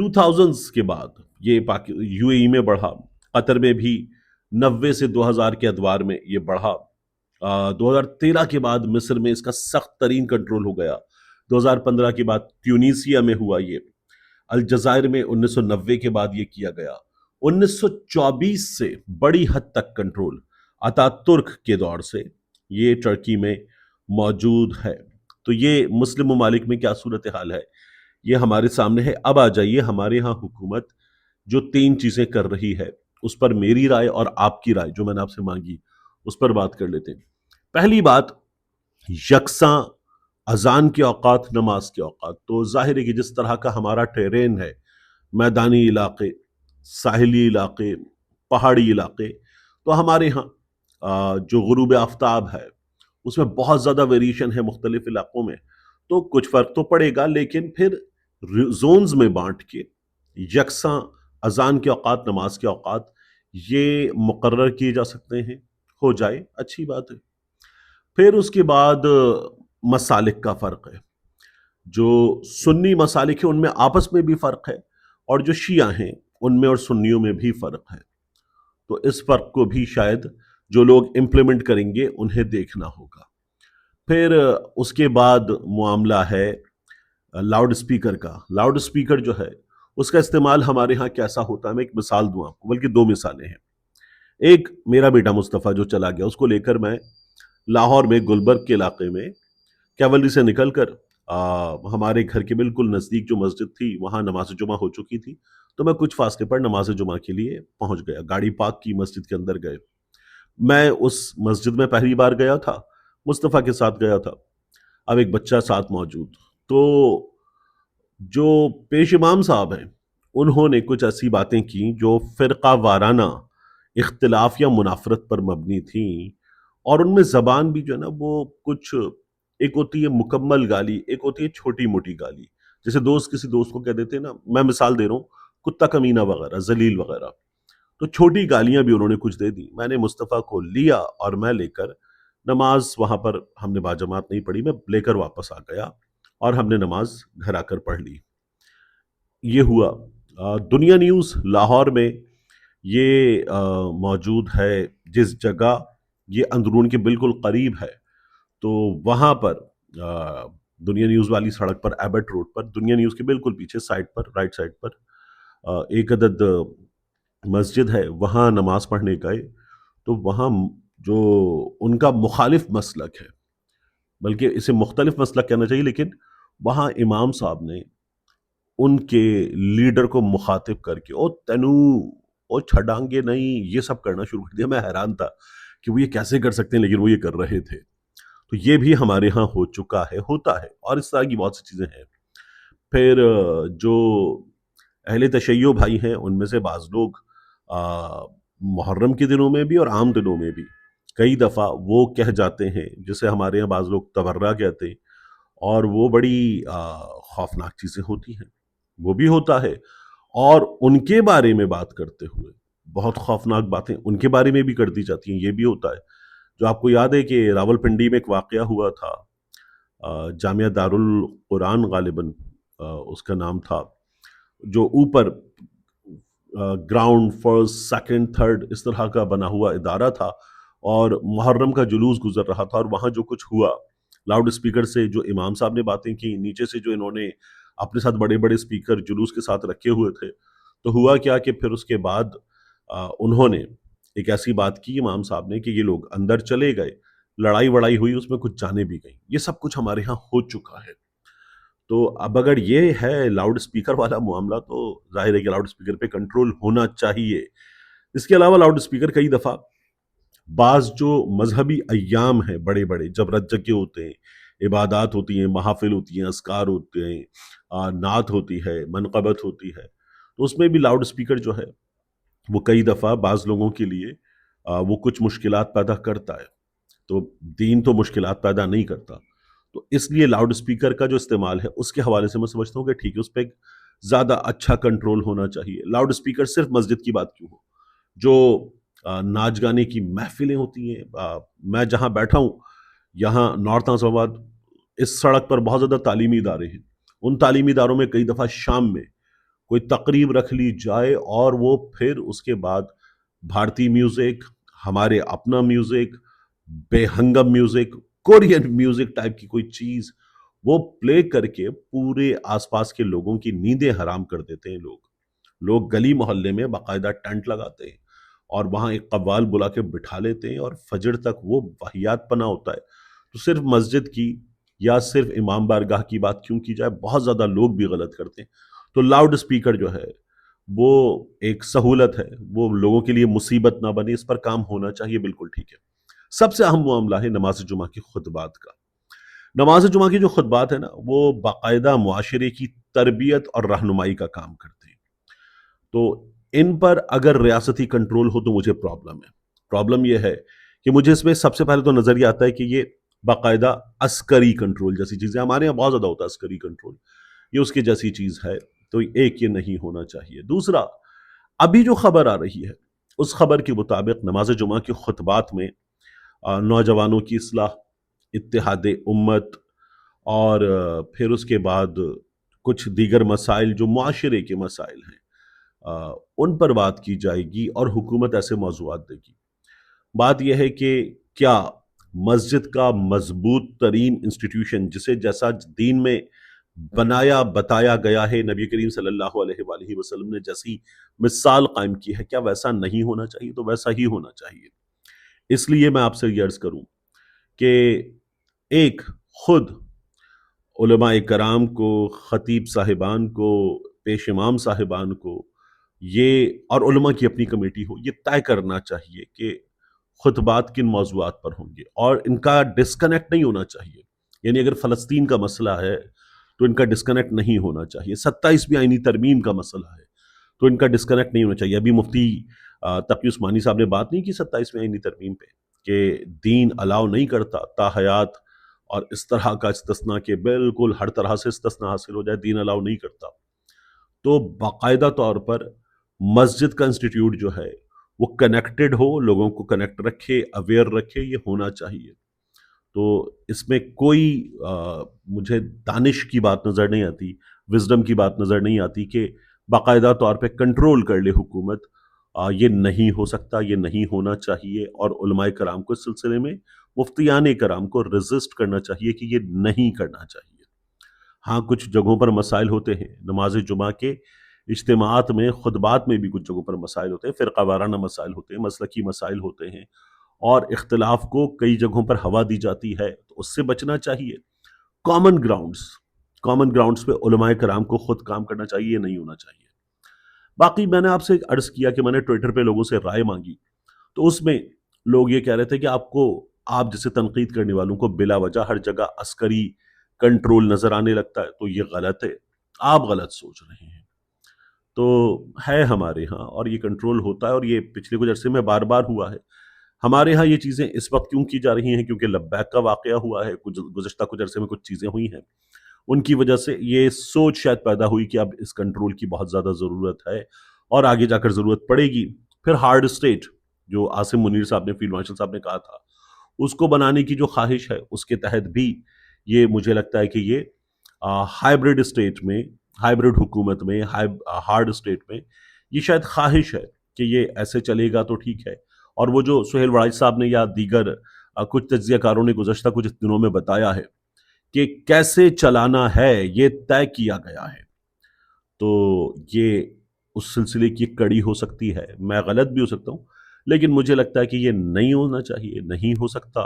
2000s کے بعد یہ یو اے ای میں بڑھا، قطر میں بھی 90 سے 2000 کے ادوار میں یہ بڑھا، 2013 کے بعد مصر میں اس کا سخت ترین کنٹرول ہو گیا، 2015 کے بعد ٹیونیسیا میں ہوا یہ، الجزائر میں 1990 کے بعد یہ کیا گیا، 1924 سے بڑی حد تک کنٹرول اتاترک کے دور سے یہ ٹرکی میں موجود ہے۔ تو یہ مسلم ممالک میں کیا صورتحال ہے یہ ہمارے سامنے ہے۔ اب آ جائیے ہمارے ہاں حکومت جو 3 چیزیں کر رہی ہے اس پر میری رائے اور آپ کی رائے جو میں نے آپ سے مانگی اس پر بات کر لیتے ہیں۔ پہلی بات، یکساں اذان کے اوقات، نماز کے اوقات۔ تو ظاہر ہے کہ جس طرح کا ہمارا ٹیرین ہے، میدانی علاقے، ساحلی علاقے، پہاڑی علاقے، تو ہمارے ہاں جو غروب آفتاب ہے اس میں بہت زیادہ ویریشن ہے مختلف علاقوں میں، تو کچھ فرق تو پڑے گا، لیکن پھر زونز میں بانٹ کے یکساں اذان کے اوقات، نماز کے اوقات یہ مقرر کیے جا سکتے ہیں، ہو جائے اچھی بات ہے۔ پھر اس کے بعد مسالک کا فرق ہے، جو سنی مسالک ہیں ان میں آپس میں بھی فرق ہے، اور جو شیعہ ہیں ان میں اور سنیوں میں بھی فرق ہے، تو اس فرق کو بھی شاید جو لوگ امپلیمنٹ کریں گے انہیں دیکھنا ہوگا۔ پھر اس کے بعد معاملہ ہے لاؤڈ اسپیکر کا۔ لاؤڈ اسپیکر جو ہے اس کا استعمال ہمارے ہاں کیسا ہوتا ہے، میں ایک مثال دوں آپ کو، بلکہ 2 مثالیں ہیں۔ ایک، میرا بیٹا مصطفیٰ جو چلا گیا، اس کو لے کر میں لاہور میں گلبرگ کے علاقے میں کیولری سے نکل کر ہمارے گھر کے بالکل نزدیک جو مسجد تھی وہاں نماز جمعہ ہو چکی تھی، تو میں کچھ فاصلے پر نماز جمعہ کے لیے پہنچ گیا، گاڑی پارک کی، مسجد کے اندر گئے۔ میں اس مسجد میں پہلی بار گیا تھا، مصطفیٰ کے ساتھ گیا تھا، اب ایک بچہ ساتھ موجود، تو جو پیش امام صاحب ہیں انہوں نے کچھ ایسی باتیں کی جو فرقہ وارانہ اختلاف یا منافرت پر مبنی تھیں، اور ان میں زبان بھی جو ہے نا وہ کچھ، ایک ہوتی ہے مکمل گالی، ایک ہوتی ہے چھوٹی موٹی گالی، جیسے دوست کسی دوست کو کہہ دیتے ہیں نا، میں مثال دے رہا ہوں، کتا کمینہ وغیرہ، ذلیل وغیرہ، تو چھوٹی گالیاں بھی انہوں نے کچھ دے دی۔ میں نے مصطفیٰ کو لیا اور میں لے کر نماز، وہاں پر ہم نے باجماعت نہیں پڑھی، میں لے کر واپس آ گیا اور ہم نے نماز گھر آ کر پڑھ لی۔ یہ ہوا۔ دنیا نیوز لاہور میں یہ موجود ہے، جس جگہ یہ اندرون کے بالکل قریب ہے، تو وہاں پر دنیا نیوز والی سڑک پر، ایبٹ روڈ پر، دنیا نیوز کے بالکل پیچھے سائڈ پر، رائٹ سائڈ پر ایک عدد مسجد ہے، وہاں نماز پڑھنے گئے، تو وہاں جو ان کا مخالف مسلک ہے، بلکہ اسے مختلف مسلک کہنا چاہیے، لیکن وہاں امام صاحب نے ان کے لیڈر کو مخاطب کر کے او تینو او چھڑائیں گے نہیں، یہ سب کرنا شروع کر دیا۔ میں حیران تھا کہ وہ یہ کیسے کر سکتے ہیں، لیکن وہ یہ کر رہے تھے۔ تو یہ بھی ہمارے ہاں ہو چکا ہے، ہوتا ہے، اور اس طرح کی بہت سی چیزیں ہیں۔ پھر جو اہل تشیع بھائی ہیں ان میں سے بعض لوگ محرم کے دنوں میں بھی اور عام دنوں میں بھی کئی دفعہ وہ کہہ جاتے ہیں، جسے ہمارے یہاں بعض لوگ تبرہ کہتے ہیں، اور وہ بڑی خوفناک چیزیں ہوتی ہیں، وہ بھی ہوتا ہے۔ اور ان کے بارے میں بات کرتے ہوئے بہت خوفناک باتیں ان کے بارے میں بھی کر دی جاتی ہیں، یہ بھی ہوتا ہے۔ جو آپ کو یاد ہے کہ راول پنڈی میں ایک واقعہ ہوا تھا، جامعہ دارالقرآن غالباً اس کا نام تھا، جو اوپر گراؤنڈ، فرسٹ، سیکنڈ، تھرڈ اس طرح کا بنا ہوا ادارہ تھا، اور محرم کا جلوس گزر رہا تھا، اور وہاں جو کچھ ہوا، لاؤڈ اسپیکر سے جو امام صاحب نے باتیں کی، نیچے سے جو انہوں نے اپنے ساتھ بڑے بڑے اسپیکر جلوس کے ساتھ رکھے ہوئے تھے، تو ہوا کیا کہ پھر اس کے بعد انہوں نے ایک ایسی بات کی امام صاحب نے کہ یہ لوگ اندر چلے گئے، لڑائی وڑائی ہوئی، اس میں کچھ جانیں بھی گئیں۔ یہ سب کچھ ہمارے ہاں ہو چکا ہے۔ تو اب اگر یہ ہے لاؤڈ اسپیکر والا معاملہ، تو ظاہر ہے کہ لاؤڈ اسپیکر پہ کنٹرول ہونا چاہیے۔ اس کے علاوہ لاؤڈ اسپیکر کئی دفعہ بعض جو مذہبی ایام ہیں بڑے بڑے، جب رت جگے ہوتے ہیں، عبادات ہوتی ہیں، محافل ہوتی ہیں، اذکار ہوتے ہیں، نعت ہوتی ہے، منقبت ہوتی ہے، تو اس میں بھی لاؤڈ اسپیکر جو ہے وہ کئی دفعہ بعض لوگوں کے لیے وہ کچھ مشکلات پیدا کرتا ہے۔ تو دین تو مشکلات پیدا نہیں کرتا، تو اس لیے لاؤڈ اسپیکر کا جو استعمال ہے اس کے حوالے سے میں سمجھتا ہوں کہ ٹھیک ہے، اس پہ زیادہ اچھا کنٹرول ہونا چاہیے۔ لاؤڈ اسپیکر صرف مسجد کی بات کیوں ہو، جو ناچ گانے کی محفلیں ہوتی ہیں، میں جہاں بیٹھا ہوں یہاں نارتھ ناظم آباد، اس سڑک پر بہت زیادہ تعلیمی ادارے ہیں، ان تعلیمی اداروں میں کئی دفعہ شام میں کوئی تقریب رکھ لی جائے اور وہ پھر اس کے بعد بھارتی میوزک، ہمارے اپنا میوزک، بے ہنگم میوزک، کورین میوزک ٹائپ کی کوئی چیز وہ پلے کر کے پورے آس پاس کے لوگوں کی نیندیں حرام کر دیتے ہیں لوگ گلی محلے میں باقاعدہ ٹینٹ لگاتے ہیں اور وہاں ایک قوال بلا کے بٹھا لیتے ہیں اور فجر تک وہ واہیات پنا ہوتا ہے۔ تو صرف مسجد کی یا صرف امام بارگاہ کی بات کیوں کی جائے، بہت زیادہ لوگ بھی غلط کرتے ہیں۔ تو لاؤڈ اسپیکر جو ہے وہ ایک سہولت ہے، وہ لوگوں کے لیے مصیبت نہ بنے، اس پر کام ہونا چاہیے، بالکل ٹھیک ہے۔ سب سے اہم معاملہ ہے نماز جمعہ کی خطبات کا۔ نماز جمعہ کی جو خطبات ہیں نا، وہ باقاعدہ معاشرے کی تربیت اور رہنمائی کا کام کرتے ہیں۔ تو ان پر اگر ریاستی کنٹرول ہو تو مجھے پرابلم یہ ہے کہ مجھے اس میں سب سے پہلے تو نظر یہ آتا ہے کہ یہ باقاعدہ عسکری کنٹرول جیسی چیزیں، ہمارے یہاں بہت زیادہ ہوتا ہے عسکری کنٹرول، یہ اس کی جیسی چیز ہے، تو ایک یہ نہیں ہونا چاہیے۔ دوسرا، ابھی جو خبر آ رہی ہے اس خبر کے مطابق نماز جمعہ کی خطبات میں نوجوانوں کی اصلاح، اتحاد امت اور پھر اس کے بعد کچھ دیگر مسائل جو معاشرے کے مسائل ہیں ان پر بات کی جائے گی اور حکومت ایسے موضوعات دے گی۔ بات یہ ہے کہ کیا مسجد کا مضبوط ترین انسٹیٹیوشن جسے جیسا دین میں بنایا بتایا گیا ہے، نبی کریم صلی اللہ علیہ وآلہ وسلم نے جیسی مثال قائم کی ہے، کیا ویسا نہیں ہونا چاہیے؟ تو ویسا ہی ہونا چاہیے۔ اس لیے میں آپ سے یہ عرض کروں کہ ایک خود علماء کرام کو، خطیب صاحبان کو، پیش امام صاحبان کو یہ، اور علماء کی اپنی کمیٹی ہو، یہ طے کرنا چاہیے کہ خطبات کن موضوعات پر ہوں گے، اور ان کا ڈسکنیکٹ نہیں ہونا چاہیے۔ یعنی اگر فلسطین کا مسئلہ ہے تو ان کا ڈسکنیکٹ نہیں ہونا چاہیے، 27ویں آئینی ترمیم کا مسئلہ ہے تو ان کا ڈسکنیکٹ نہیں ہونا چاہیے۔ ابھی مفتی تقی عثمانی صاحب نے بات نہیں کی 27ویں آئینی ترمیم پہ کہ دین الاؤ نہیں کرتا تا حیات اور اس طرح کا استثناء کہ بالکل ہر طرح سے استثناء حاصل ہو جائے، دین الاؤ نہیں کرتا۔ تو باقاعدہ طور پر مسجد کا انسٹیٹیوٹ جو ہے وہ کنیکٹڈ ہو، لوگوں کو کنیکٹ رکھے، اویئر رکھے، یہ ہونا چاہیے۔ تو اس میں کوئی مجھے دانش کی بات نظر نہیں آتی، وزڈم کی بات نظر نہیں آتی کہ باقاعدہ طور پہ کنٹرول کر لے حکومت۔ یہ نہیں ہو سکتا، یہ نہیں ہونا چاہیے، اور علماء کرام کو اس سلسلے میں، مفتیان کرام کو ریزسٹ کرنا چاہیے کہ یہ نہیں کرنا چاہیے۔ ہاں کچھ جگہوں پر مسائل ہوتے ہیں، نماز جمعہ کے اجتماعات میں، خطبات میں بھی کچھ جگہوں پر مسائل ہوتے ہیں، فرقہ وارانہ مسائل ہوتے ہیں، مسلکی مسائل ہوتے ہیں، اور اختلاف کو کئی جگہوں پر ہوا دی جاتی ہے، تو اس سے بچنا چاہیے۔ کامن گراؤنڈز پہ علماء کرام کو خود کام کرنا چاہیے، یہ نہیں ہونا چاہیے۔ باقی میں نے آپ سے عرض کیا کہ میں نے ٹویٹر پہ لوگوں سے رائے مانگی، تو اس میں لوگ یہ کہہ رہے تھے کہ آپ جیسے تنقید کرنے والوں کو بلا وجہ ہر جگہ عسکری کنٹرول نظر آنے لگتا ہے، تو یہ غلط ہے، آپ غلط سوچ رہے ہیں۔ تو ہے ہمارے ہاں، اور یہ کنٹرول ہوتا ہے، اور یہ پچھلے کچھ عرصے میں بار بار ہوا ہے۔ ہمارے ہاں یہ چیزیں اس وقت کیوں کی جا رہی ہیں؟ کیونکہ لبیک کا واقعہ ہوا ہے، گزشتہ کچھ عرصے میں کچھ چیزیں ہوئی ہیں، ان کی وجہ سے یہ سوچ شاید پیدا ہوئی کہ اب اس کنٹرول کی بہت زیادہ ضرورت ہے اور آگے جا کر ضرورت پڑے گی۔ پھر ہارڈ اسٹیٹ جو عاصم منیر صاحب نے، فیلڈ مارشل صاحب نے کہا تھا، اس کو بنانے کی جو خواہش ہے، اس کے تحت بھی یہ مجھے لگتا ہے کہ یہ ہائیبرڈ اسٹیٹ میں، ہائیبرڈ حکومت میں، ہارڈ اسٹیٹ میں یہ شاید خواہش ہے کہ یہ ایسے چلے گا تو ٹھیک ہے۔ اور وہ جو سہیل وڑائی صاحب نے یا دیگر کچھ تجزیہ کاروں نے گزشتہ کچھ دنوں میں بتایا ہے کہ کیسے چلانا ہے، یہ طے کیا گیا ہے، تو یہ اس سلسلے کی کڑی ہو سکتی ہے۔ میں غلط بھی ہو سکتا ہوں، لیکن مجھے لگتا ہے کہ یہ نہیں ہونا چاہیے، نہیں ہو سکتا۔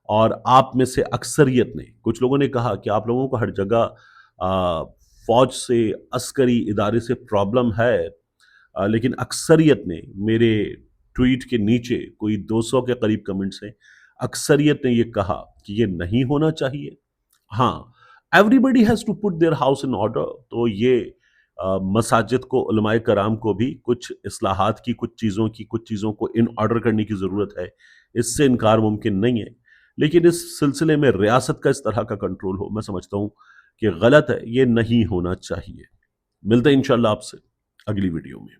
اور آپ میں سے اکثریت نے، کچھ لوگوں نے کہا کہ آپ لوگوں کو ہر جگہ فوج سے، عسکری ادارے سے پرابلم ہے، لیکن اکثریت نے میرے ٹویٹ کے نیچے کوئی 200 کے قریب کمنٹس ہیں، اکثریت نے یہ کہا کہ یہ نہیں ہونا چاہیے۔ ہاں، everybody has to put their house in order, تو یہ مساجد کو، علماء کرام کو بھی کچھ اصلاحات کی، کچھ چیزوں کو ان آرڈر کرنے کی ضرورت ہے، اس سے انکار ممکن نہیں ہے۔ لیکن اس سلسلے میں ریاست کا اس طرح کا کنٹرول ہو، میں سمجھتا ہوں کہ غلط ہے، یہ نہیں ہونا چاہیے۔ ملتے ہیں انشاءاللہ آپ سے اگلی ویڈیو میں۔